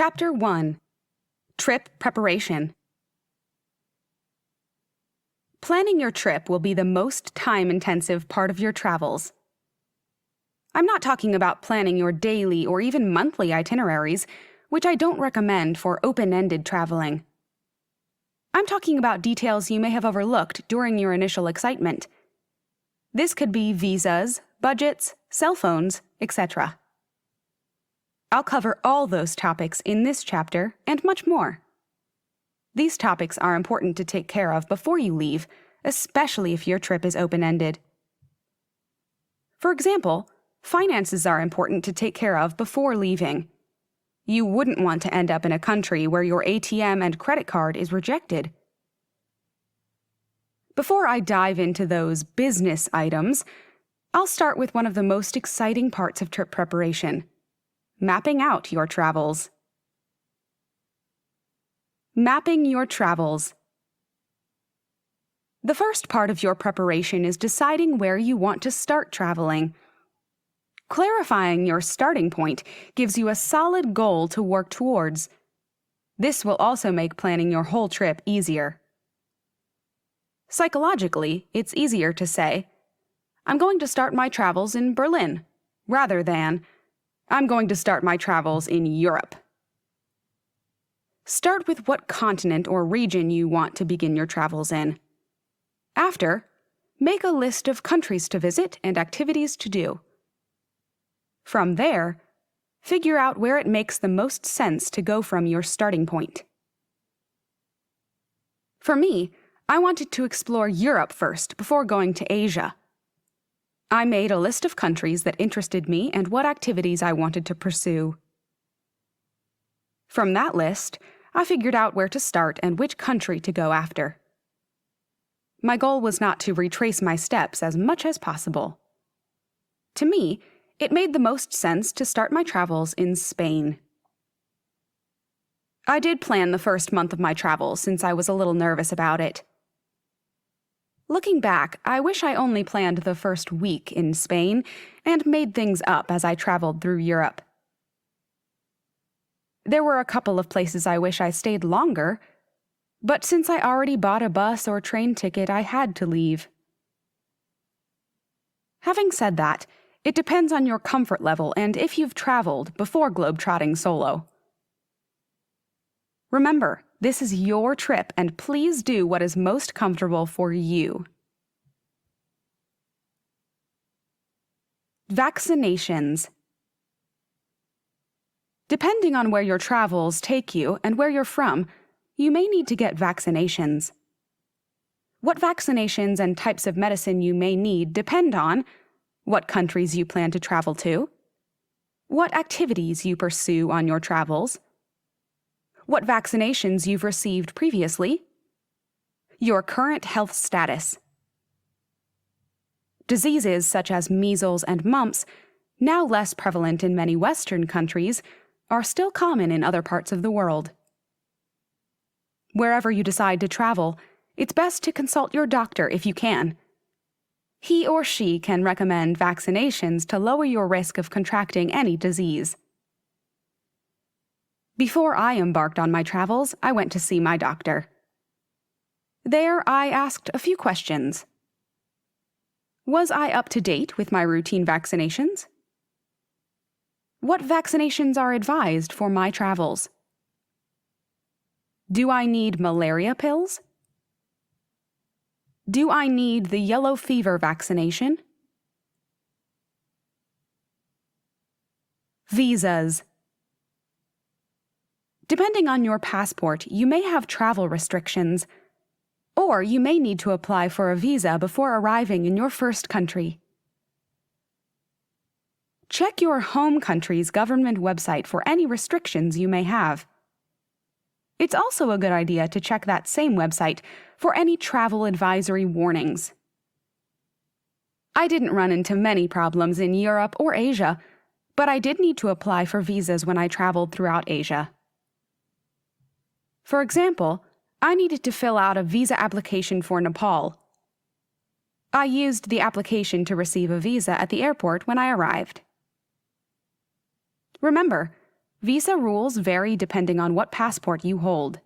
Chapter 1. Trip Preparation. Planning your trip will be the most time-intensive part of your travels. I'm not talking about planning your daily or even monthly itineraries, which I don't recommend for open-ended traveling. I'm talking about details you may have overlooked during your initial excitement. This could be visas, budgets, cell phones, etc. I'll cover all those topics in this chapter and much more. These topics are important to take care of before you leave, especially if your trip is open-ended. For example, finances are important to take care of before leaving. You wouldn't want to end up in a country where your ATM and credit card is rejected. Before I dive into those business items, I'll start with one of the most exciting parts of trip preparation: mapping out your travels. Mapping your travels. The first part of your preparation is deciding where you want to start traveling. Clarifying your starting point gives you a solid goal to work towards. This will also make planning your whole trip easier. Psychologically, it's easier to say, "I'm going to start my travels in Berlin," rather than, "I'm going to start my travels in Europe." Start with what continent or region you want to begin your travels in. After, make a list of countries to visit and activities to do. From there, figure out where it makes the most sense to go from your starting point. For me, I wanted to explore Europe first before going to Asia. I made a list of countries that interested me and what activities I wanted to pursue. From that list, I figured out where to start and which country to go after. My goal was not to retrace my steps as much as possible. To me, it made the most sense to start my travels in Spain. I did plan the first month of my travels since I was a little nervous about it. Looking back, I wish I only planned the first week in Spain and made things up as I traveled through Europe. There were a couple of places I wish I stayed longer, but since I already bought a bus or train ticket, I had to leave. Having said that, it depends on your comfort level and if you've traveled before globetrotting solo. Remember, this is your trip, and please do what is most comfortable for you. Vaccinations. Depending on where your travels take you and where you're from, you may need to get vaccinations. What vaccinations and types of medicine you may need depend on what countries you plan to travel to, what activities you pursue on your travels, what vaccinations you've received previously, your current health status. Diseases such as measles and mumps, now less prevalent in many Western countries, are still common in other parts of the world. Wherever you decide to travel, it's best to consult your doctor if you can. He or she can recommend vaccinations to lower your risk of contracting any disease. Before I embarked on my travels, I went to see my doctor. There, I asked a few questions. Was I up to date with my routine vaccinations? What vaccinations are advised for my travels? Do I need malaria pills? Do I need the yellow fever vaccination? Visas. Depending on your passport, you may have travel restrictions, or you may need to apply for a visa before arriving in your first country. Check your home country's government website for any restrictions you may have. It's also a good idea to check that same website for any travel advisory warnings. I didn't run into many problems in Europe or Asia, but I did need to apply for visas when I traveled throughout Asia. For example, I needed to fill out a visa application for Nepal. I used the application to receive a visa at the airport when I arrived. Remember, Visa rules vary depending on what passport you hold.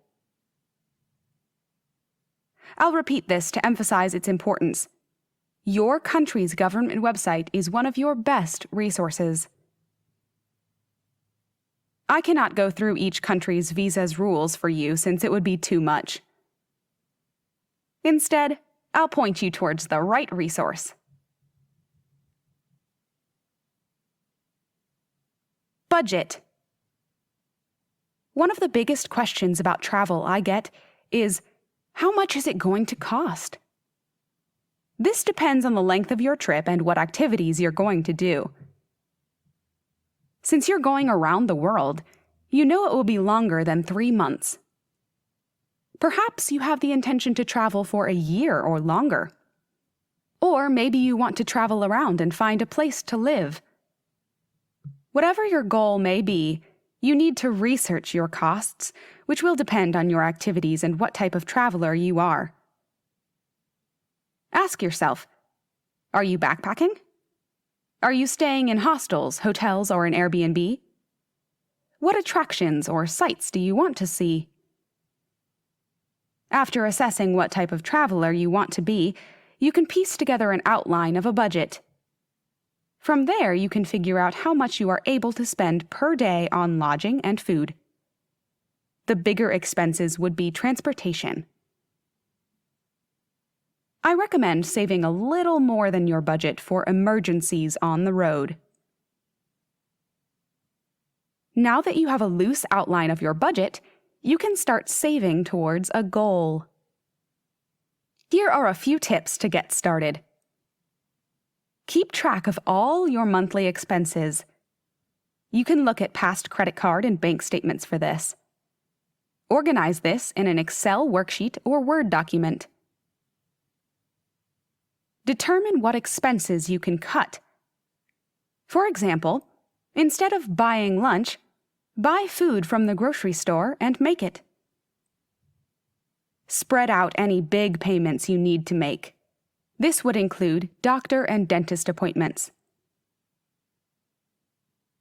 I'll repeat this to emphasize its importance. Your country's government website is one of your best resources. I cannot go through each country's visa's rules for you since it would be too much. Instead, I'll point you towards the right resource. Budget. One of the biggest questions about travel I get is, how much is it going to cost? This depends on the length of your trip and what activities you're going to do. Since you're going around the world, you know it will be longer than 3 months. Perhaps you have the intention to travel for a year or longer. Or maybe you want to travel around and find a place to live. Whatever your goal may be, you need to research your costs, which will depend on your activities and what type of traveler you are. Ask yourself, are you backpacking? Are you staying in hostels, hotels, or an Airbnb? What attractions or sights do you want to see? After assessing what type of traveler you want to be, you can piece together an outline of a budget. From there, you can figure out how much you are able to spend per day on lodging and food. The bigger expenses would be transportation. I recommend saving a little more than your budget for emergencies on the road. Now that you have a loose outline of your budget, you can start saving towards a goal. Here are a few tips to get started. Keep track of all your monthly expenses. You can look at past credit card and bank statements for this. Organize this in an Excel worksheet or Word document. Determine what expenses you can cut. For example, instead of buying lunch, buy food from the grocery store and make it. Spread out any big payments you need to make. This would include doctor and dentist appointments.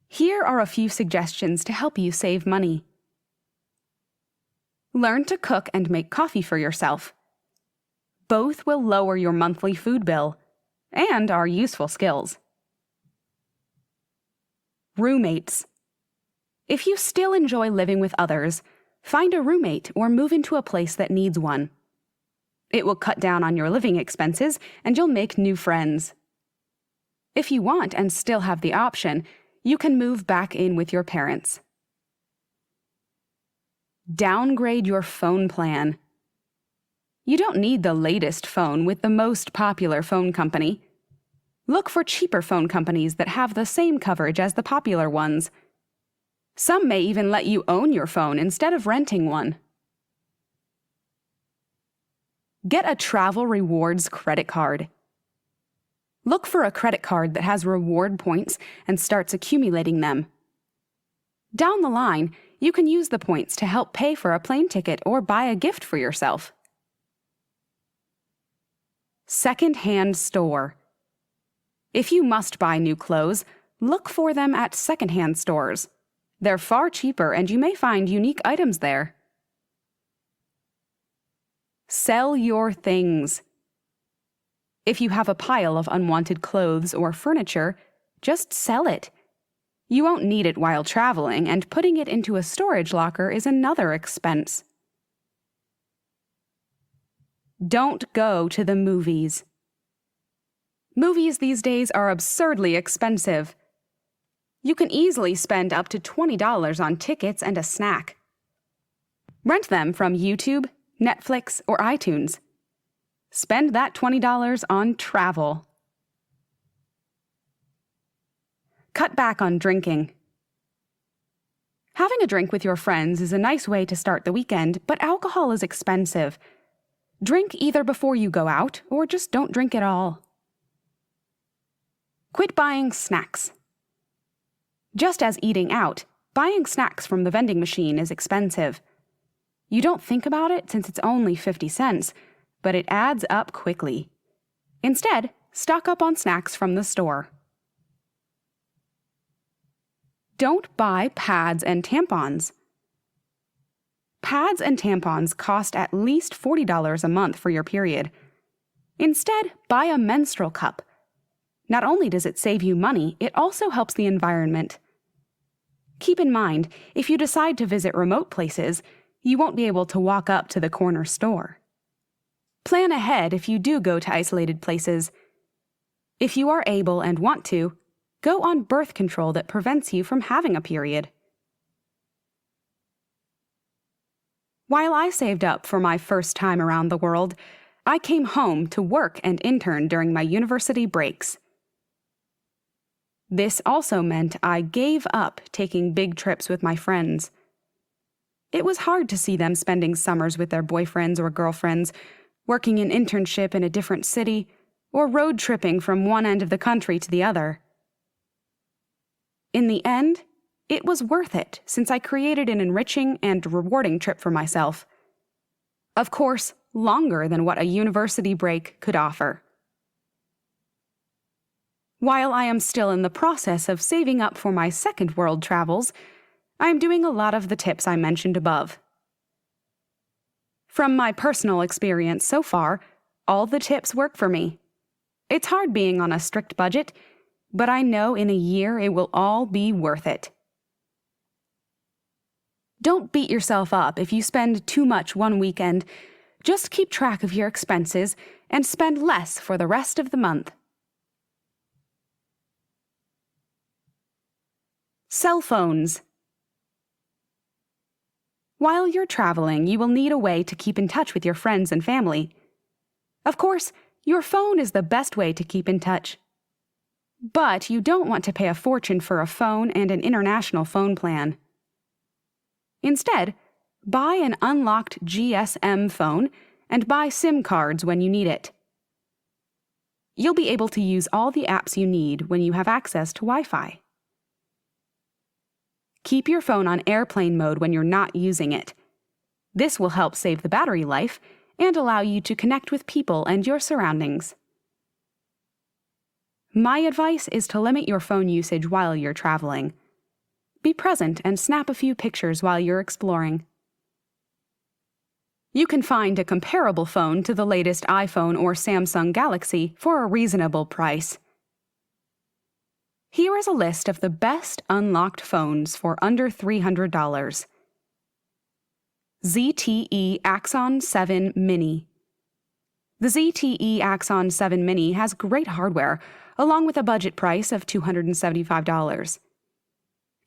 Here are a few suggestions to help you save money. Learn to cook and make coffee for yourself. Both will lower your monthly food bill and are useful skills. Roommates. If you still enjoy living with others, find a roommate or move into a place that needs one. It will cut down on your living expenses and you'll make new friends. If you want and still have the option, you can move back in with your parents. Downgrade your phone plan. You don't need the latest phone with the most popular phone company. Look for cheaper phone companies that have the same coverage as the popular ones. Some may even let you own your phone instead of renting one. Get a travel rewards credit card. Look for a credit card that has reward points and starts accumulating them. Down the line, you can use the points to help pay for a plane ticket or buy a gift for yourself. Second-hand store. If you must buy new clothes, look for them at second-hand stores. They're far cheaper and you may find unique items there. Sell your things. If you have a pile of unwanted clothes or furniture, just sell it. You won't need it while traveling, and putting it into a storage locker is another expense. Don't go to the movies. Movies these days are absurdly expensive. You can easily spend up to $20 on tickets and a snack. Rent them from YouTube, Netflix, or iTunes. Spend that $20 on travel. Cut back on drinking. Having a drink with your friends is a nice way to start the weekend, but alcohol is expensive. Drink either before you go out or just don't drink at all. Quit buying snacks. Just as eating out, buying snacks from the vending machine is expensive. You don't think about it since it's only 50 cents, but it adds up quickly. Instead, stock up on snacks from the store. Don't buy pads and tampons. Pads and tampons cost at least $40 a month for your period. Instead, buy a menstrual cup. Not only does it save you money, it also helps the environment. Keep in mind, if you decide to visit remote places, you won't be able to walk up to the corner store. Plan ahead if you do go to isolated places. If you are able and want to, go on birth control that prevents you from having a period. While I saved up for my first time around the world, I came home to work and intern during my university breaks. This also meant I gave up taking big trips with my friends. It was hard to see them spending summers with their boyfriends or girlfriends, working an internship in a different city, or road tripping from one end of the country to the other. In the end, it was worth it since I created an enriching and rewarding trip for myself. Of course, longer than what a university break could offer. While I am still in the process of saving up for my second world travels, I am doing a lot of the tips I mentioned above. From my personal experience so far, all the tips work for me. It's hard being on a strict budget, but I know in a year it will all be worth it. Don't beat yourself up if you spend too much one weekend. Just keep track of your expenses and spend less for the rest of the month. Cell phones. While you're traveling, you will need a way to keep in touch with your friends and family. Of course, your phone is the best way to keep in touch. But you don't want to pay a fortune for a phone and an international phone plan. Instead, buy an unlocked GSM phone and buy SIM cards when you need it. You'll be able to use all the apps you need when you have access to Wi-Fi. Keep your phone on airplane mode when you're not using it. This will help save the battery life and allow you to connect with people and your surroundings. My advice is to limit your phone usage while you're traveling. Be present and snap a few pictures while you're exploring. You can find a comparable phone to the latest iPhone or Samsung Galaxy for a reasonable price. Here is a list of the best unlocked phones for under $300. ZTE Axon 7 Mini. The ZTE Axon 7 Mini has great hardware, along with a budget price of $275.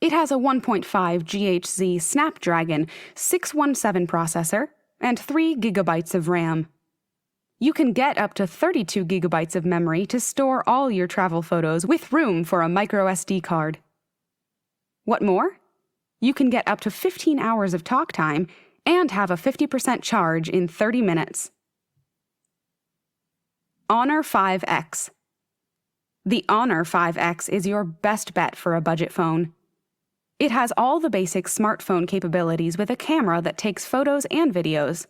It has a 1.5 GHz Snapdragon 617 processor and 3 GB of RAM. You can get up to 32 GB of memory to store all your travel photos with room for a microSD card. What more? You can get up to 15 hours of talk time and have a 50% charge in 30 minutes. Honor 5X. The Honor 5X is your best bet for a budget phone. It has all the basic smartphone capabilities with a camera that takes photos and videos.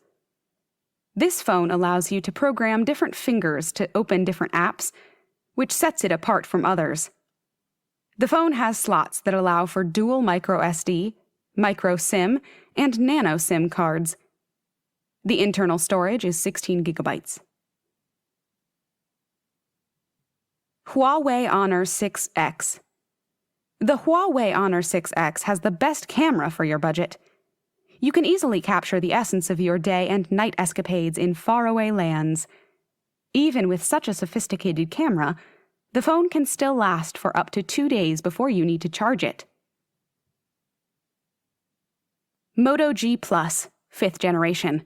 This phone allows you to program different fingers to open different apps, which sets it apart from others. The phone has slots that allow for dual microSD, micro SIM, and nano SIM cards. The internal storage is 16 GB. Huawei Honor 6X. The Huawei Honor 6X has the best camera for your budget. You can easily capture the essence of your day and night escapades in faraway lands. Even with such a sophisticated camera, the phone can still last for up to 2 days before you need to charge it. Moto G Plus, 5th generation.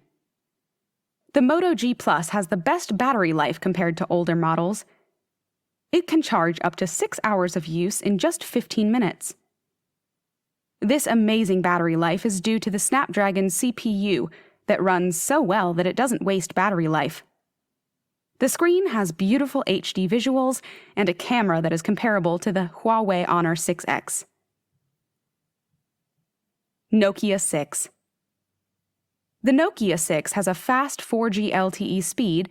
The Moto G Plus has the best battery life compared to older models. It can charge up to 6 hours of use in just 15 minutes. This amazing battery life is due to the Snapdragon CPU that runs so well that it doesn't waste battery life. The screen has beautiful HD visuals and a camera that is comparable to the Huawei Honor 6X. Nokia 6. The Nokia 6 has a fast 4G LTE speed,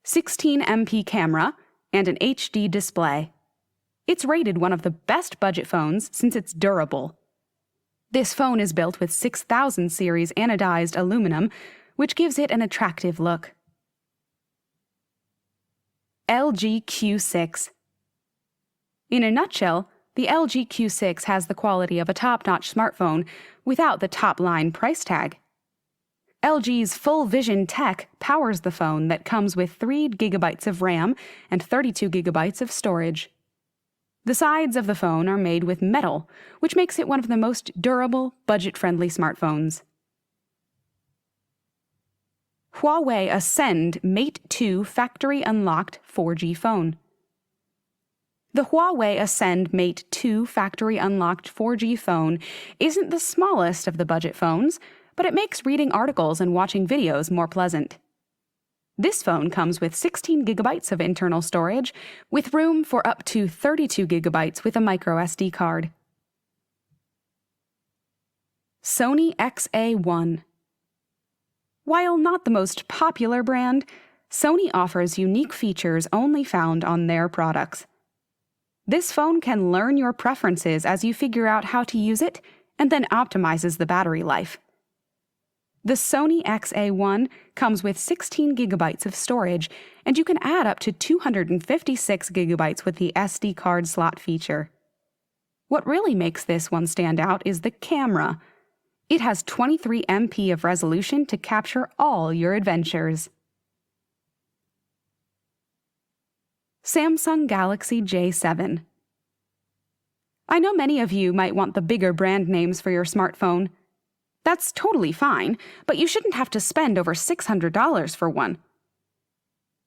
16 MP camera, and an HD display. It's rated one of the best budget phones since it's durable. This phone is built with 6000 series anodized aluminum, which gives it an attractive look. LG Q6. In a nutshell, the LG Q6 has the quality of a top-notch smartphone without the top-line price tag. LG's Full Vision tech powers the phone that comes with 3 GB of RAM and 32 GB of storage. The sides of the phone are made with metal, which makes it one of the most durable, budget-friendly smartphones. Huawei Ascend Mate 2 Factory Unlocked 4G Phone. The Huawei Ascend Mate 2 Factory Unlocked 4G phone isn't the smallest of the budget phones, but it makes reading articles and watching videos more pleasant. This phone comes with 16 GB of internal storage, with room for up to 32 GB with a microSD card. Sony Xa1. While not the most popular brand, Sony offers unique features only found on their products. This phone can learn your preferences as you figure out how to use it, and then optimizes the battery life. The Sony Xa1 comes with 16 GB of storage, and you can add up to 256 GB with the SD card slot feature. What really makes this one stand out is the camera. It has 23 MP of resolution to capture all your adventures. Samsung Galaxy J7. I know many of you might want the bigger brand names for your smartphone. That's totally fine, but you shouldn't have to spend over $600 for one.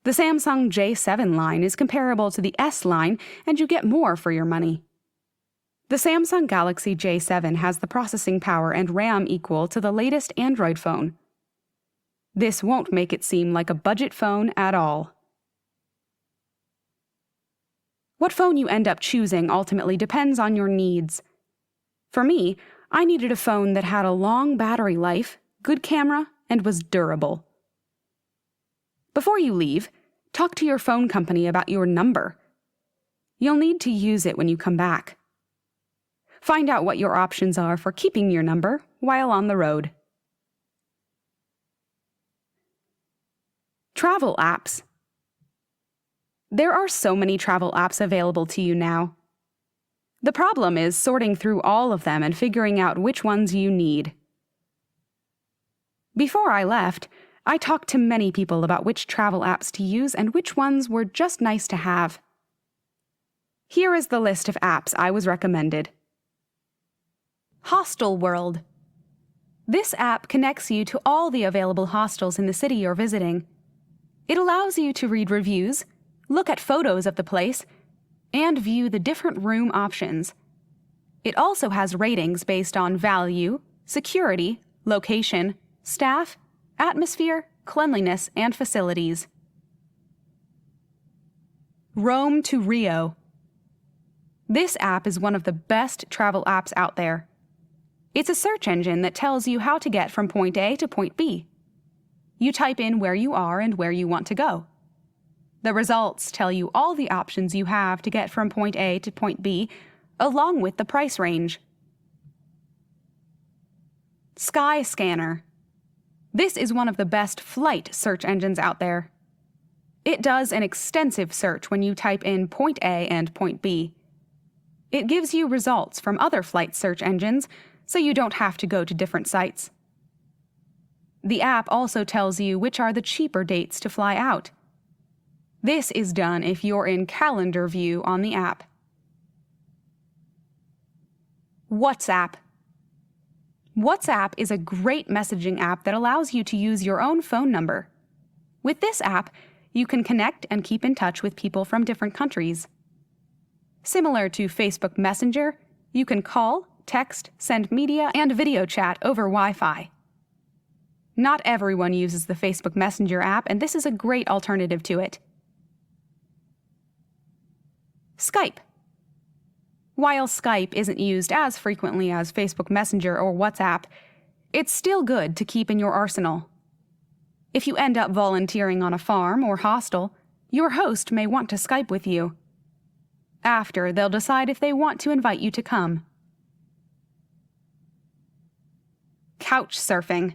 The Samsung J7 line is comparable to the S line, and you get more for your money. The Samsung Galaxy J7 has the processing power and RAM equal to the latest Android phone. This won't make it seem like a budget phone at all. What phone you end up choosing ultimately depends on your needs. For me, I needed a phone that had a long battery life, good camera, and was durable. Before you leave, talk to your phone company about your number. You'll need to use it when you come back. Find out what your options are for keeping your number while on the road. Travel apps. There are so many travel apps available to you now. The problem is sorting through all of them and figuring out which ones you need. Before I left, I talked to many people about which travel apps to use and which ones were just nice to have. Here is the list of apps I was recommended. Hostel World. This app connects you to all the available hostels in the city you're visiting. It allows you to read reviews, look at photos of the place, and view the different room options. It also has ratings based on value, security, location, staff, atmosphere, cleanliness, and facilities. Rome to Rio. This app is one of the best travel apps out there. It's a search engine that tells you how to get from point A to point B. You type in where you are and where you want to go. The results tell you all the options you have to get from point A to point B, along with the price range. SkyScanner. This is one of the best flight search engines out there. It does an extensive search when you type in point A and point B. It gives you results from other flight search engines, so you don't have to go to different sites. The app also tells you which are the cheaper dates to fly out. This is done if you're in calendar view on the app. WhatsApp. WhatsApp is a great messaging app that allows you to use your own phone number. With this app, you can connect and keep in touch with people from different countries. Similar to Facebook Messenger, you can call, text, send media, and video chat over Wi-Fi. Not everyone uses the Facebook Messenger app, and this is a great alternative to it. Skype. While Skype isn't used as frequently as Facebook Messenger or WhatsApp, it's still good to keep in your arsenal. If you end up volunteering on a farm or hostel, your host may want to Skype with you. After, they'll decide if they want to invite you to come. Couchsurfing.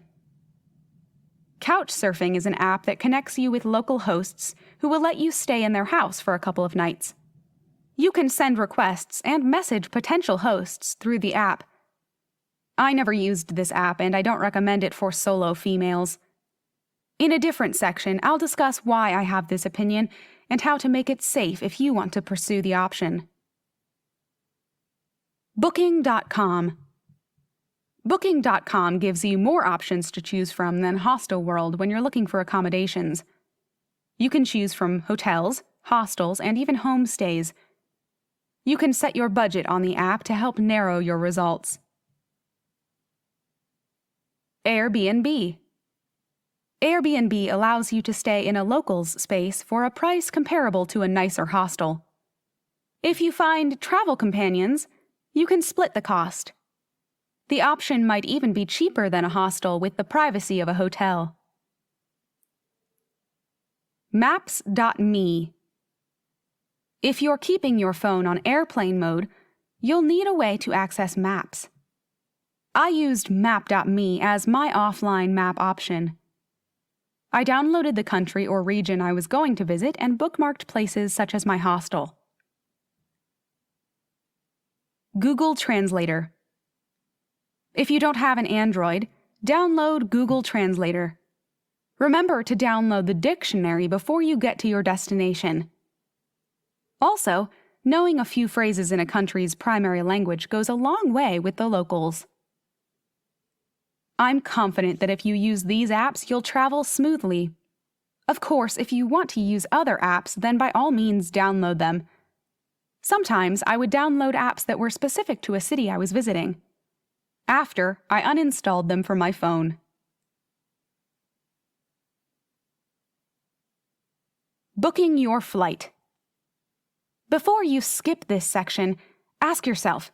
Couchsurfing is an app that connects you with local hosts who will let you stay in their house for a couple of nights. You can send requests and message potential hosts through the app. I never used this app, and I don't recommend it for solo females. In a different section, I'll discuss why I have this opinion and how to make it safe if you want to pursue the option. Booking.com. Booking.com gives you more options to choose from than Hostelworld when you're looking for accommodations. You can choose from hotels, hostels, and even homestays. You can set your budget on the app to help narrow your results. Airbnb. Airbnb allows you to stay in a local's space for a price comparable to a nicer hostel. If you find travel companions, you can split the cost. The option might even be cheaper than a hostel with the privacy of a hotel. Maps.me. If you're keeping your phone on airplane mode, you'll need a way to access maps. I used Map.me as my offline map option. I downloaded the country or region I was going to visit and bookmarked places such as my hostel. Google Translator. If you don't have an Android, download Google Translator. Remember to download the dictionary before you get to your destination. Also, knowing a few phrases in a country's primary language goes a long way with the locals. I'm confident that if you use these apps, you'll travel smoothly. Of course, if you want to use other apps, then by all means download them. Sometimes I would download apps that were specific to a city I was visiting. After, I uninstalled them from my phone. Booking your flight. Before you skip this section, ask yourself,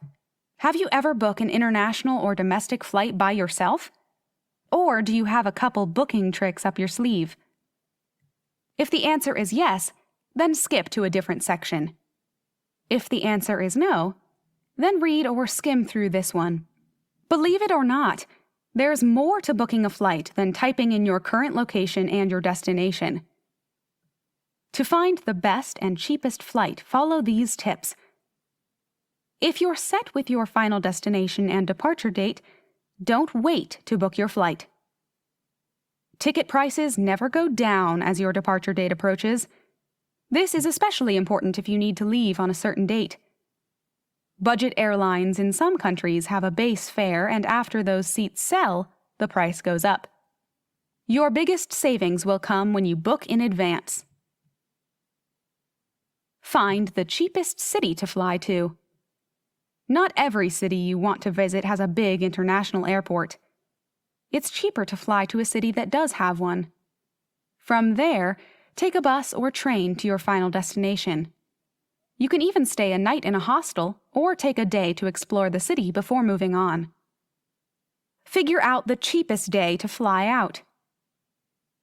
have you ever booked an international or domestic flight by yourself? Or do you have a couple booking tricks up your sleeve? If the answer is yes, then skip to a different section. If the answer is no, then read or skim through this one. Believe it or not, there's more to booking a flight than typing in your current location and your destination. To find the best and cheapest flight, follow these tips. If you're set with your final destination and departure date, don't wait to book your flight. Ticket prices never go down as your departure date approaches. This is especially important if you need to leave on a certain date. Budget airlines in some countries have a base fare, and after those seats sell, the price goes up. Your biggest savings will come when you book in advance. Find the cheapest city to fly to. Not every city you want to visit has a big international airport. It's cheaper to fly to a city that does have one. From there, take a bus or train to your final destination. You can even stay a night in a hostel or take a day to explore the city before moving on. Figure out the cheapest day to fly out.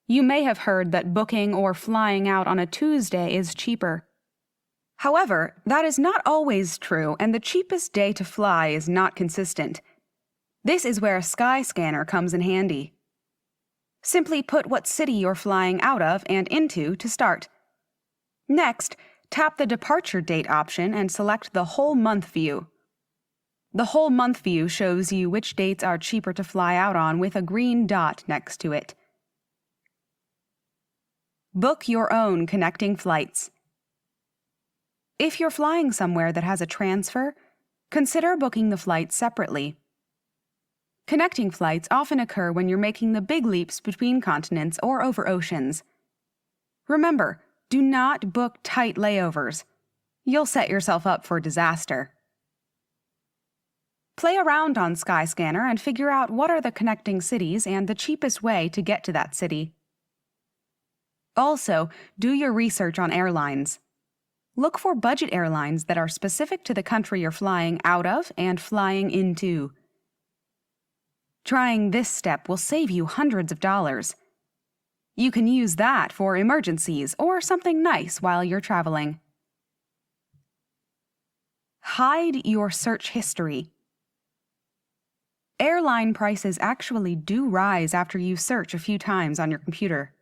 You may have heard that booking or flying out on a Tuesday is cheaper. However, that is not always true, and the cheapest day to fly is not consistent. This is where SkyScanner comes in handy. Simply put what city you're flying out of and into to start. Next, tap the departure date option and select the whole month view. The whole month view shows you which dates are cheaper to fly out on with a green dot next to it. Book your own connecting flights. If you're flying somewhere that has a transfer, consider booking the flight separately. Connecting flights often occur when you're making the big leaps between continents or over oceans. Remember, do not book tight layovers. You'll set yourself up for disaster. Play around on SkyScanner and figure out what are the connecting cities and the cheapest way to get to that city. Also, do your research on airlines. Look for budget airlines that are specific to the country you're flying out of and flying into. Trying this step will save you hundreds of dollars. You can use that for emergencies or something nice while you're traveling. Hide your search history. Airline prices actually do rise after you search a few times on your computer.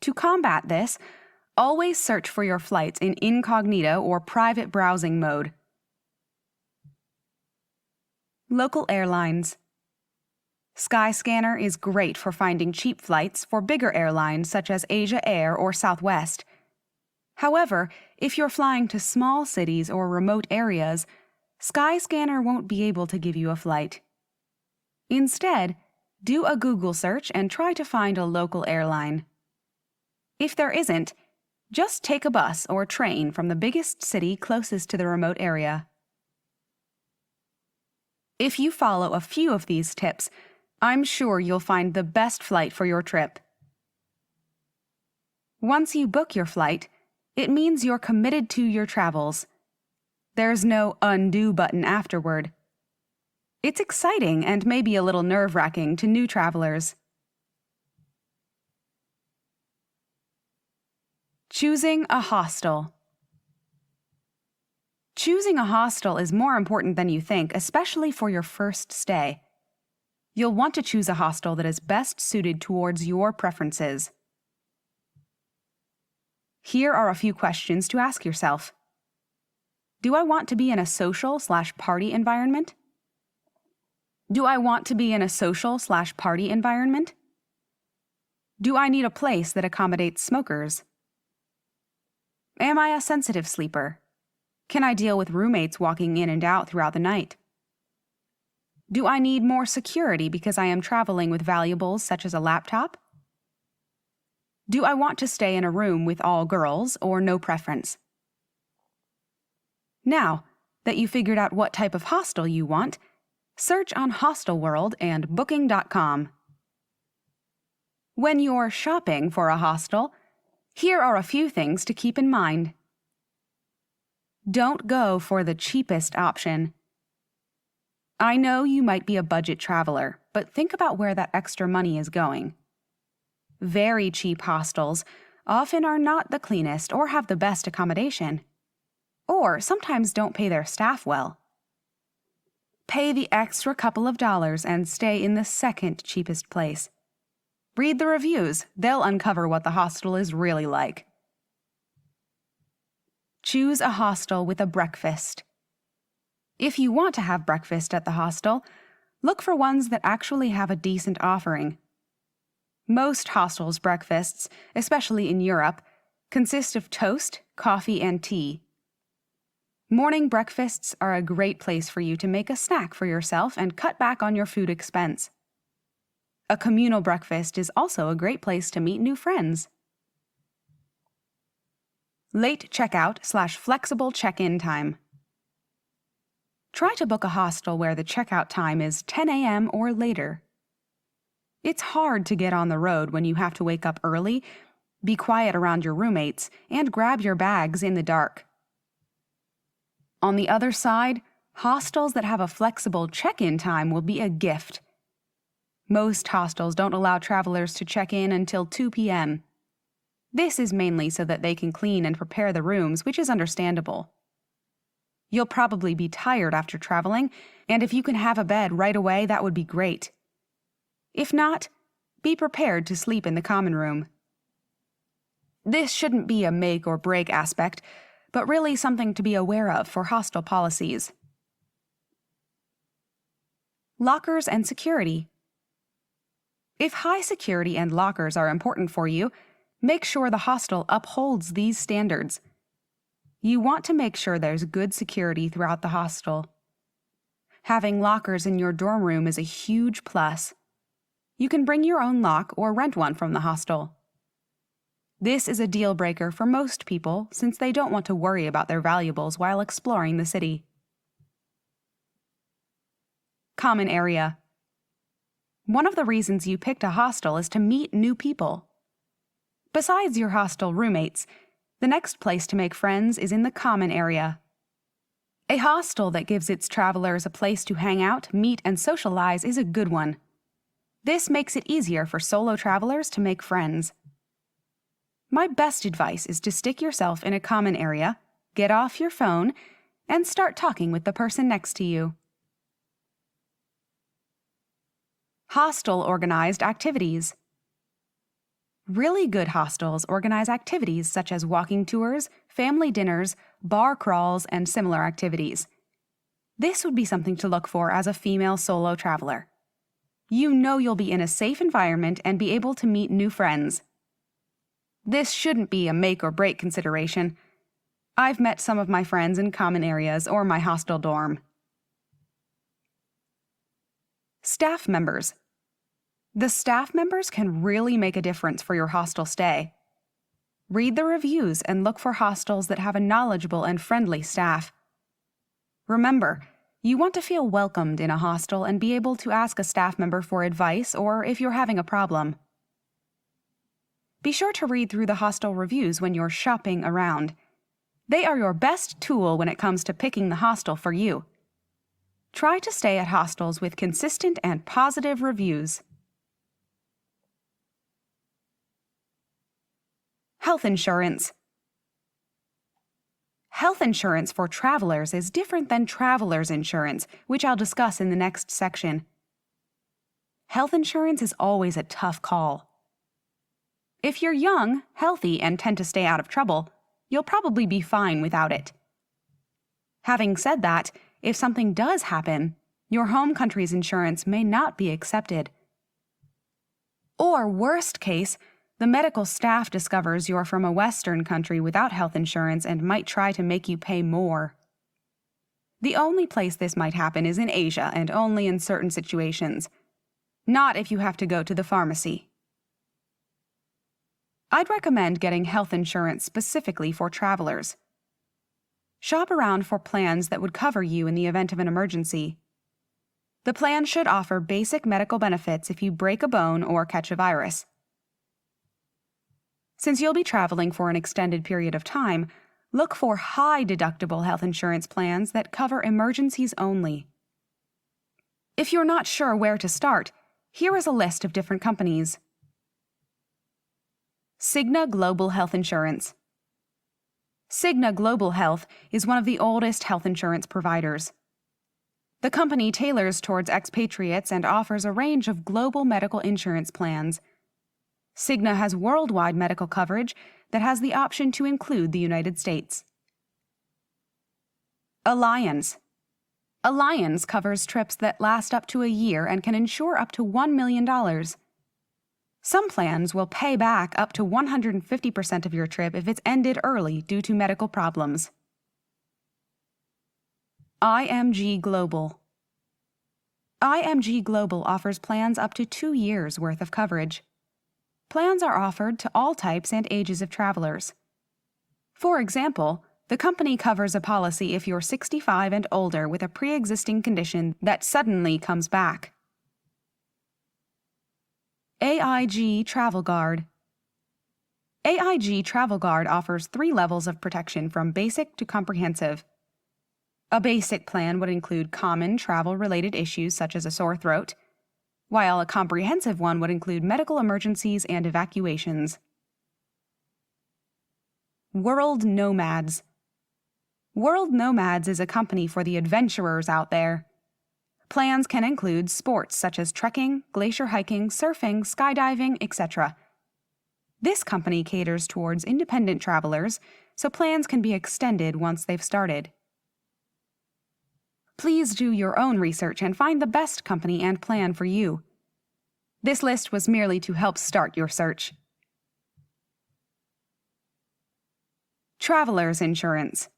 To combat this, always search for your flights in incognito or private browsing mode. Local airlines. SkyScanner is great for finding cheap flights for bigger airlines such as Asia Air or Southwest. However, if you're flying to small cities or remote areas, SkyScanner won't be able to give you a flight. Instead, do a Google search and try to find a local airline. If there isn't, just take a bus or train from the biggest city closest to the remote area. If you follow a few of these tips, I'm sure you'll find the best flight for your trip. Once you book your flight, it means you're committed to your travels. There's no undo button afterward. It's exciting and maybe a little nerve-wracking to new travelers. Choosing a hostel. Choosing a hostel is more important than you think, especially for your first stay. You'll want to choose a hostel that is best suited towards your preferences. Here are a few questions to ask yourself. Do I want to be in a social/party environment? Do I want to be in a social/party environment? Do I need a place that accommodates smokers? Am I a sensitive sleeper? Can I deal with roommates walking in and out throughout the night? Do I need more security because I am traveling with valuables such as a laptop? Do I want to stay in a room with all girls or no preference? Now that you figured out what type of hostel you want, search on Hostel World and Booking.com. When you're shopping for a hostel, here are a few things to keep in mind. Don't go for the cheapest option. I know you might be a budget traveler, but think about where that extra money is going. Very cheap hostels often are not the cleanest or have the best accommodation, or sometimes don't pay their staff well. Pay the extra couple of dollars and stay in the second cheapest place. Read the reviews, they'll uncover what the hostel is really like. Choose a hostel with a breakfast. If you want to have breakfast at the hostel, look for ones that actually have a decent offering. Most hostels' breakfasts, especially in Europe, consist of toast, coffee, and tea. Morning breakfasts are a great place for you to make a snack for yourself and cut back on your food expense. A communal breakfast is also a great place to meet new friends. Late checkout/flexible check-in time. Try to book a hostel where the checkout time is 10 a.m. or later. It's hard to get on the road when you have to wake up early, be quiet around your roommates, and grab your bags in the dark. On the other side, hostels that have a flexible check-in time will be a gift. Most hostels don't allow travelers to check in until 2 p.m. This is mainly so that they can clean and prepare the rooms, which is understandable. You'll probably be tired after traveling, and if you can have a bed right away, that would be great. If not, be prepared to sleep in the common room. This shouldn't be a make or break aspect, but really something to be aware of for hostel policies. Lockers and security. If high security and lockers are important for you, make sure the hostel upholds these standards. You want to make sure there's good security throughout the hostel. Having lockers in your dorm room is a huge plus. You can bring your own lock or rent one from the hostel. This is a deal breaker for most people since they don't want to worry about their valuables while exploring the city. Common area. One of the reasons you picked a hostel is to meet new people. Besides your hostel roommates, the next place to make friends is in the common area. A hostel that gives its travelers a place to hang out, meet, and socialize is a good one. This makes it easier for solo travelers to make friends. My best advice is to stick yourself in a common area, get off your phone, and start talking with the person next to you. Hostel-organized activities. Really good hostels organize activities such as walking tours, family dinners, bar crawls, and similar activities. This would be something to look for as a female solo traveler. You know you'll be in a safe environment and be able to meet new friends. This shouldn't be a make or break consideration. I've met some of my friends in common areas or my hostel dorm. Staff members. The staff members can really make a difference for your hostel stay. Read the reviews and look for hostels that have a knowledgeable and friendly staff. Remember, you want to feel welcomed in a hostel and be able to ask a staff member for advice or if you're having a problem. Be sure to read through the hostel reviews when you're shopping around. They are your best tool when it comes to picking the hostel for you. Try to stay at hostels with consistent and positive reviews. Health insurance. Health insurance for travelers is different than traveler's insurance, which I'll discuss in the next section. Health insurance is always a tough call. If you're young, healthy, and tend to stay out of trouble, you'll probably be fine without it. Having said that, if something does happen, your home country's insurance may not be accepted. Or worst case, the medical staff discovers you're from a Western country without health insurance and might try to make you pay more. The only place this might happen is in Asia and only in certain situations. Not if you have to go to the pharmacy. I'd recommend getting health insurance specifically for travelers. Shop around for plans that would cover you in the event of an emergency. The plan should offer basic medical benefits if you break a bone or catch a virus. Since you'll be traveling for an extended period of time, look for high-deductible health insurance plans that cover emergencies only. If you're not sure where to start, here is a list of different companies. Cigna Global Health Insurance. Cigna Global Health is one of the oldest health insurance providers. The company tailors towards expatriates and offers a range of global medical insurance plans. Cigna has worldwide medical coverage that has the option to include the United States. Allianz. Allianz covers trips that last up to a year and can insure up to $1 million. Some plans will pay back up to 150% of your trip if it's ended early due to medical problems. IMG Global. IMG Global offers plans up to 2 years' worth of coverage. Plans are offered to all types and ages of travelers. For example, the company covers a policy if you're 65 and older with a pre-existing condition that suddenly comes back. AIG Travel Guard. AIG Travel Guard offers 3 levels of protection from basic to comprehensive. A basic plan would include common travel-related issues such as a sore throat, while a comprehensive one would include medical emergencies and evacuations. World Nomads. World Nomads is a company for the adventurers out there. Plans can include sports such as trekking, glacier hiking, surfing, skydiving, etc. This company caters towards independent travelers, so plans can be extended once they've started. Please do your own research and find the best company and plan for you. This list was merely to help start your search. Traveler's insurance.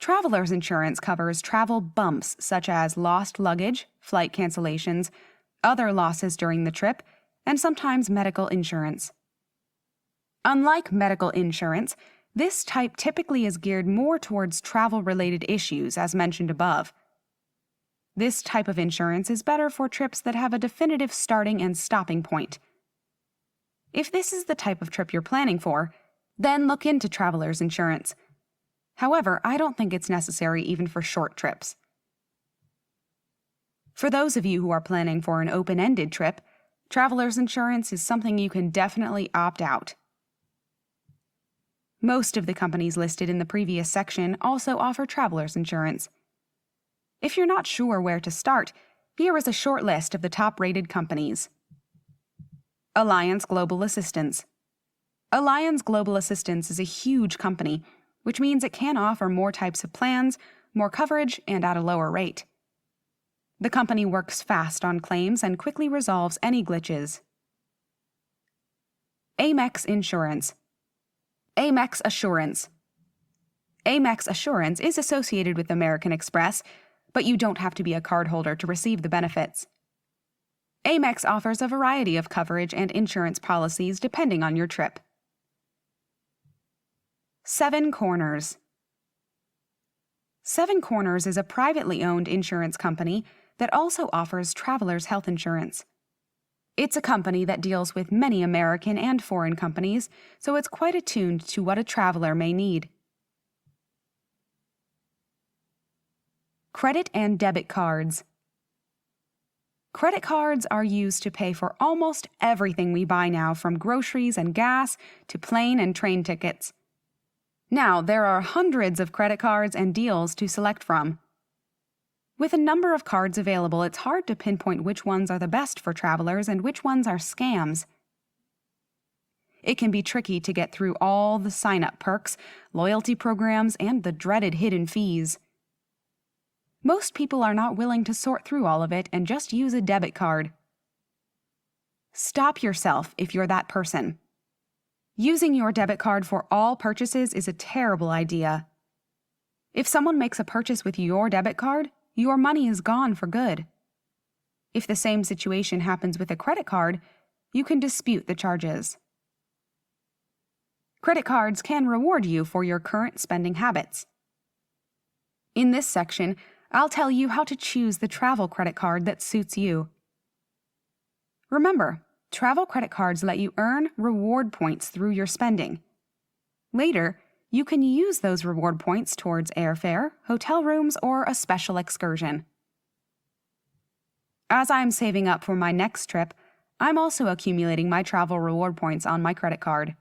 Traveler's insurance covers travel bumps such as lost luggage, flight cancellations, other losses during the trip, and sometimes medical insurance. Unlike medical insurance, this type typically is geared more towards travel-related issues, as mentioned above. This type of insurance is better for trips that have a definitive starting and stopping point. If this is the type of trip you're planning for, then look into traveler's insurance. However, I don't think it's necessary even for short trips. For those of you who are planning for an open-ended trip, traveler's insurance is something you can definitely opt out. Most of the companies listed in the previous section also offer traveler's insurance. If you're not sure where to start, here is a short list of the top-rated companies. Alliance Global Assistance. Alliance Global Assistance is a huge company, which means it can offer more types of plans, more coverage, and at a lower rate. The company works fast on claims and quickly resolves any glitches. Amex Insurance. Amex Assurance. Amex Assurance is associated with American Express, but you don't have to be a cardholder to receive the benefits. Amex offers a variety of coverage and insurance policies depending on your trip. Seven Corners. Seven Corners is a privately owned insurance company that also offers travelers' health insurance. It's a company that deals with many American and foreign companies, so it's quite attuned to what a traveler may need. Credit and debit cards. Credit cards are used to pay for almost everything we buy now, from groceries and gas to plane and train tickets. Now, there are hundreds of credit cards and deals to select from. With a number of cards available, it's hard to pinpoint which ones are the best for travelers and which ones are scams. It can be tricky to get through all the sign-up perks, loyalty programs, and the dreaded hidden fees. Most people are not willing to sort through all of it and just use a debit card. Stop yourself if you're that person. Using your debit card for all purchases is a terrible idea. If someone makes a purchase with your debit card, your money is gone for good. If the same situation happens with a credit card, you can dispute the charges. Credit cards can reward you for your current spending habits. In this section, I'll tell you how to choose the travel credit card that suits you. Remember, travel credit cards let you earn reward points through your spending. Later, you can use those reward points towards airfare, hotel rooms, or a special excursion. As I'm saving up for my next trip, I'm also accumulating my travel reward points on my credit card.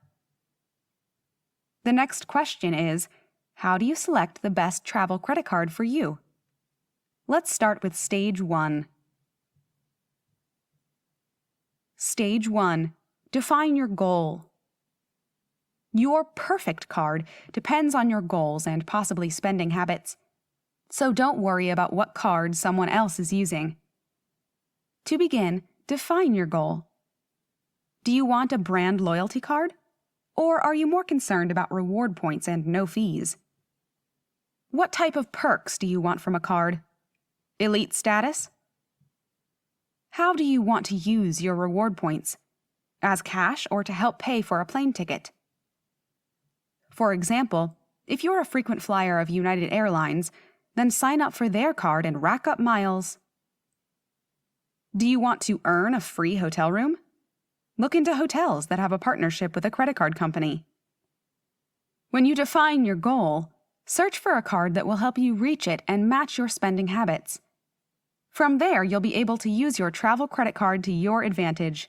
The next question is, how do you select the best travel credit card for you? Let's start with Stage 1. Stage 1. Define your goal. Your perfect card depends on your goals and possibly spending habits, so don't worry about what card someone else is using. To begin, define your goal. Do you want a brand loyalty card? Or are you more concerned about reward points and no fees? What type of perks do you want from a card? Elite status? How do you want to use your reward points? As cash or to help pay for a plane ticket? For example, if you're a frequent flyer of United Airlines, then sign up for their card and rack up miles. Do you want to earn a free hotel room? Look into hotels that have a partnership with a credit card company. When you define your goal, search for a card that will help you reach it and match your spending habits. From there, you'll be able to use your travel credit card to your advantage.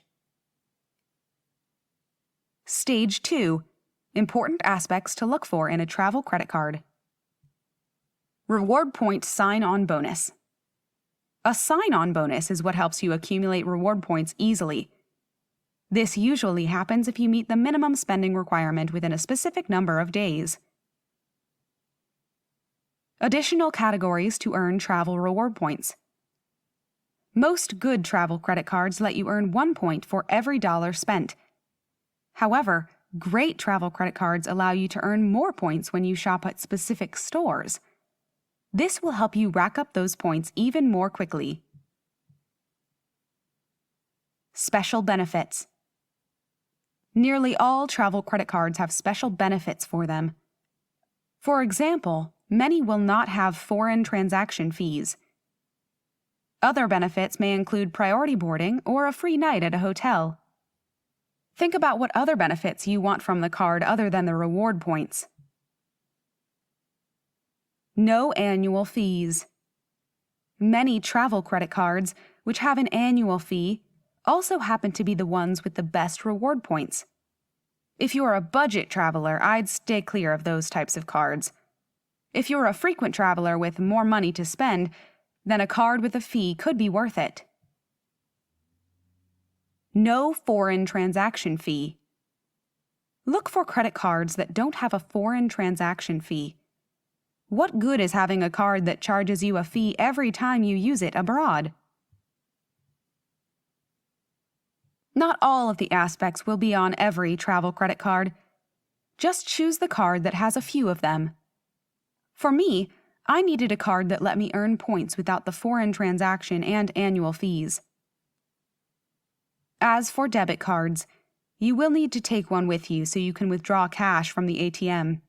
Stage 2. Important aspects to look for in a travel credit card. Reward point sign-on bonus. A sign-on bonus is what helps you accumulate reward points easily. This usually happens if you meet the minimum spending requirement within a specific number of days. Additional categories to earn travel reward points. Most good travel credit cards let you earn 1 point for every dollar spent. However, great travel credit cards allow you to earn more points when you shop at specific stores. This will help you rack up those points even more quickly. Special benefits. Nearly all travel credit cards have special benefits for them. For example, many will not have foreign transaction fees. Other benefits may include priority boarding or a free night at a hotel. Think about what other benefits you want from the card other than the reward points. No annual fees. Many travel credit cards, which have an annual fee, also happen to be the ones with the best reward points. If you're a budget traveler, I'd stay clear of those types of cards. If you're a frequent traveler with more money to spend, then a card with a fee could be worth it. No foreign transaction fee. Look for credit cards that don't have a foreign transaction fee. What good is having a card that charges you a fee every time you use it abroad? Not all of the aspects will be on every travel credit card. Just choose the card that has a few of them. For me, I needed a card that let me earn points without the foreign transaction and annual fees. As for debit cards, you will need to take one with you so you can withdraw cash from the ATM.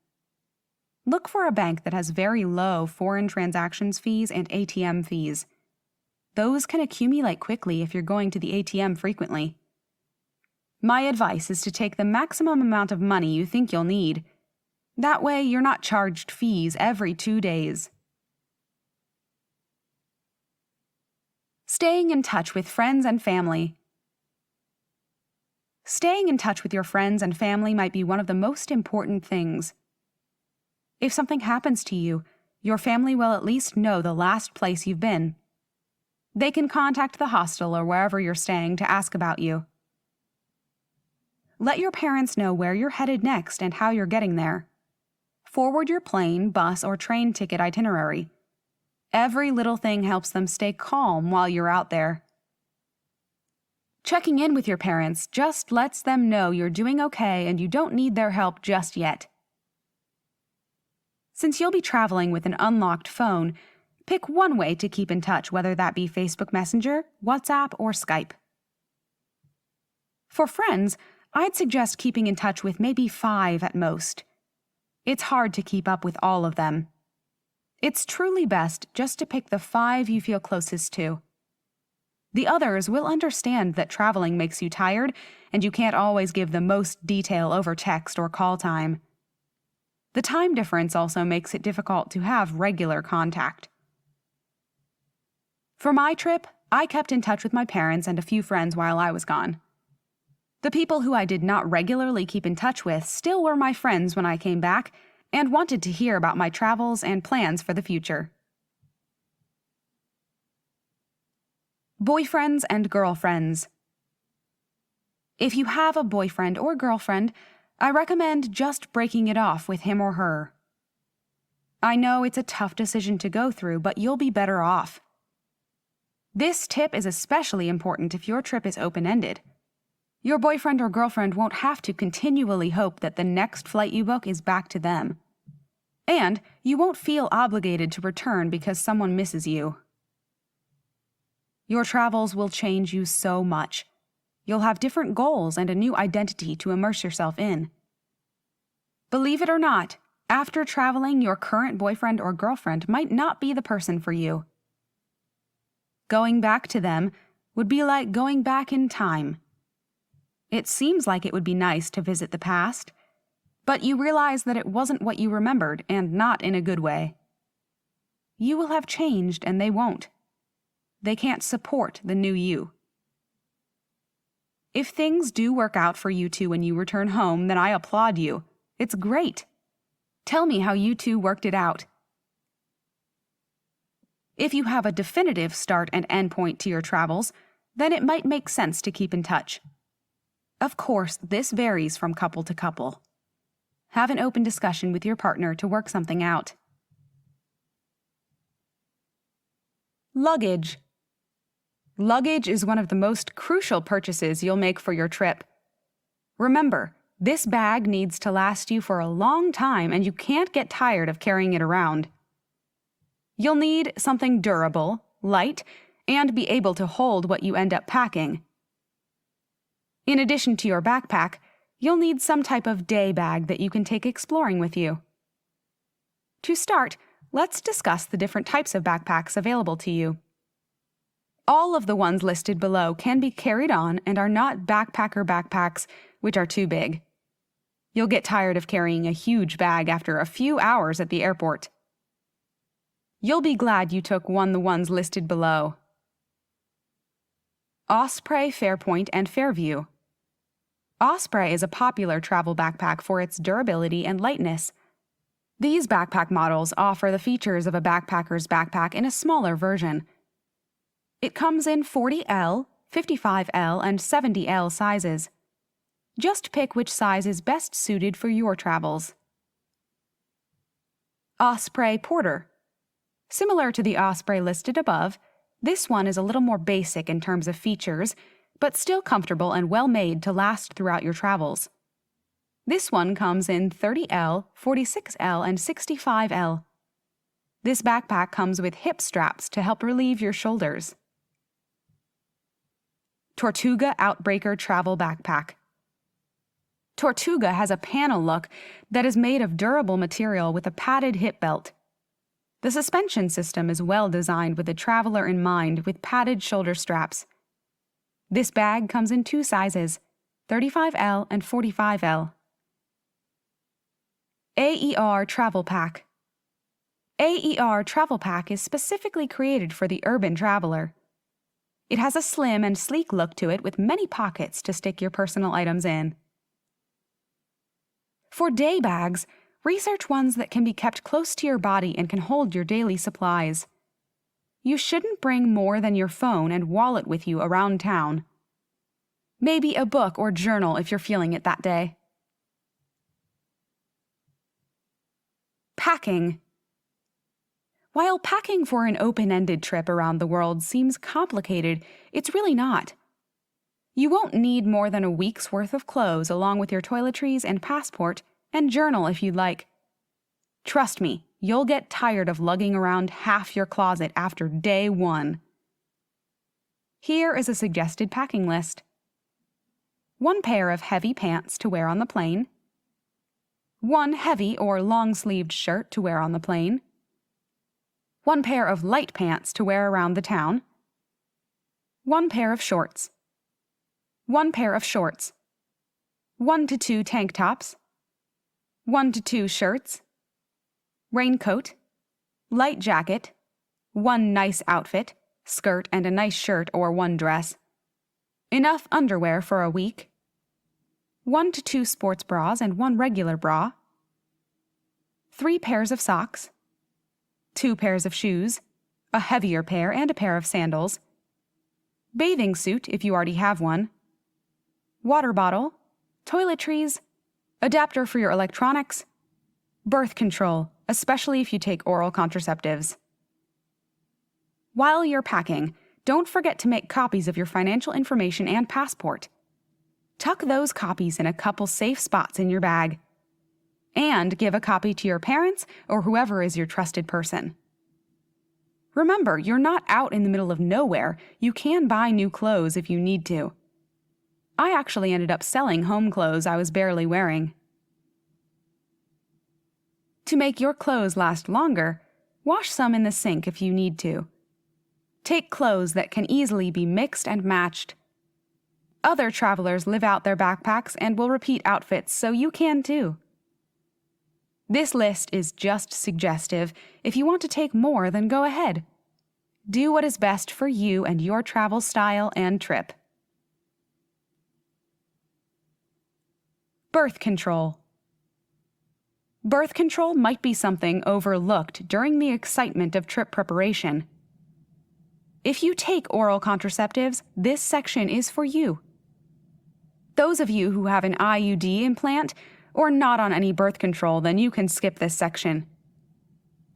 Look for a bank that has very low foreign transactions fees and ATM fees. Those can accumulate quickly if you're going to the ATM frequently. My advice is to take the maximum amount of money you think you'll need. That way, you're not charged fees every 2 days. Staying in touch with friends and family. Staying in touch with your friends and family might be one of the most important things. If something happens to you, your family will at least know the last place you've been. They can contact the hostel or wherever you're staying to ask about you. Let your parents know where you're headed next and how you're getting there. Forward your plane, bus, or train ticket itinerary. Every little thing helps them stay calm while you're out there. Checking in with your parents just lets them know you're doing okay and you don't need their help just yet. Since you'll be traveling with an unlocked phone, pick one way to keep in touch, whether that be Facebook Messenger, WhatsApp, or Skype. For friends, I'd suggest keeping in touch with maybe 5 at most. It's hard to keep up with all of them. It's truly best just to pick the 5 you feel closest to. The others will understand that traveling makes you tired and you can't always give the most detail over text or call time. The time difference also makes it difficult to have regular contact. For my trip, I kept in touch with my parents and a few friends while I was gone. The people who I did not regularly keep in touch with still were my friends when I came back and wanted to hear about my travels and plans for the future. Boyfriends and girlfriends. If you have a boyfriend or girlfriend, I recommend just breaking it off with him or her. I know it's a tough decision to go through, but you'll be better off. This tip is especially important if your trip is open-ended. Your boyfriend or girlfriend won't have to continually hope that the next flight you book is back to them. And you won't feel obligated to return because someone misses you. Your travels will change you so much. You'll have different goals and a new identity to immerse yourself in. Believe it or not, after traveling, your current boyfriend or girlfriend might not be the person for you. Going back to them would be like going back in time. It seems like it would be nice to visit the past, but you realize that it wasn't what you remembered and not in a good way. You will have changed and they won't. They can't support the new you. If things do work out for you two when you return home, then I applaud you. It's great. Tell me how you two worked it out. If you have a definitive start and end point to your travels, then it might make sense to keep in touch. Of course, this varies from couple to couple. Have an open discussion with your partner to work something out. Luggage. Luggage is one of the most crucial purchases you'll make for your trip. Remember, this bag needs to last you for a long time and you can't get tired of carrying it around. You'll need something durable, light, and be able to hold what you end up packing. In addition to your backpack, you'll need some type of day bag that you can take exploring with you. To start, let's discuss the different types of backpacks available to you. All of the ones listed below can be carried on and are not backpacker backpacks, which are too big. You'll get tired of carrying a huge bag after a few hours at the airport. You'll be glad you took the ones listed below. Osprey, Fairpoint, and Fairview. Osprey is a popular travel backpack for its durability and lightness. These backpack models offer the features of a backpacker's backpack in a smaller version. It comes in 40L, 55L, and 70L sizes. Just pick which size is best suited for your travels. Osprey Porter. Similar to the Osprey listed above, this one is a little more basic in terms of features, but still comfortable and well made to last throughout your travels. This one comes in 30L, 46L, and 65L. This backpack comes with hip straps to help relieve your shoulders. Tortuga Outbreaker Travel Backpack. Tortuga has a panel look that is made of durable material with a padded hip belt. The suspension system is well designed with the traveler in mind with padded shoulder straps. This bag comes in 2 sizes, 35L and 45L. Aer Travel Pack. Aer Travel Pack is specifically created for the urban traveler. It has a slim and sleek look to it with many pockets to stick your personal items in. For day bags, research ones that can be kept close to your body and can hold your daily supplies. You shouldn't bring more than your phone and wallet with you around town. Maybe a book or journal if you're feeling it that day. Packing. While packing for an open-ended trip around the world seems complicated, it's really not. You won't need more than a week's worth of clothes along with your toiletries and passport, and journal if you'd like. Trust me, you'll get tired of lugging around half your closet after day 1. Here is a suggested packing list. 1 pair of heavy pants to wear on the plane. 1 heavy or long-sleeved shirt to wear on the plane. 1 pair of light pants to wear around the town. 1 pair of shorts. 1 pair of shorts. 1 to 2 tank tops. 1 to 2 shirts. Raincoat. Light jacket. 1 nice outfit, skirt and a nice shirt or 1 dress. Enough underwear for a week. 1 to 2 sports bras and 1 regular bra. 3 pairs of socks. 2 pairs of shoes, a heavier pair and a pair of sandals. Bathing suit if you already have one. Water bottle, toiletries, adapter for your electronics, birth control, especially if you take oral contraceptives. While you're packing, don't forget to make copies of your financial information and passport. Tuck those copies in a couple safe spots in your bag. And give a copy to your parents or whoever is your trusted person. Remember, you're not out in the middle of nowhere. You can buy new clothes if you need to. I actually ended up selling home clothes I was barely wearing. To make your clothes last longer, wash some in the sink if you need to. Take clothes that can easily be mixed and matched. Other travelers live out their backpacks and will repeat outfits, so you can too. This list is just suggestive. If you want to take more, then go ahead. Do what is best for you and your travel style and trip. Birth control. Birth control might be something overlooked during the excitement of trip preparation. If you take oral contraceptives, this section is for you. Those of you who have an IUD implant or not on any birth control, then you can skip this section.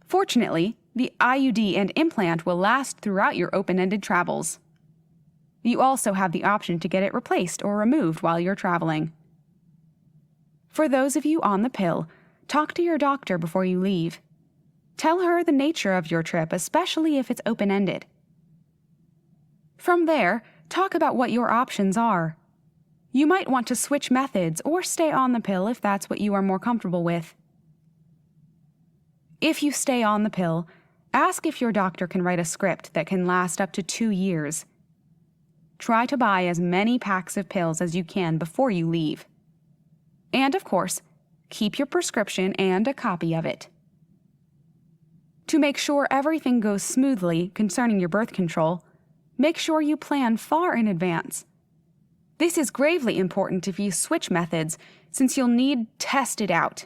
Fortunately, the IUD and implant will last throughout your open-ended travels. You also have the option to get it replaced or removed while you're traveling. For those of you on the pill, talk to your doctor before you leave. Tell her the nature of your trip, especially if it's open-ended. From there, talk about what your options are. You might want to switch methods or stay on the pill if that's what you are more comfortable with. If you stay on the pill, ask if your doctor can write a script that can last up to 2 years. Try to buy as many packs of pills as you can before you leave. And of course, keep your prescription and a copy of it. To make sure everything goes smoothly concerning your birth control, make sure you plan far in advance. This is gravely important if you switch methods, since you'll need test it out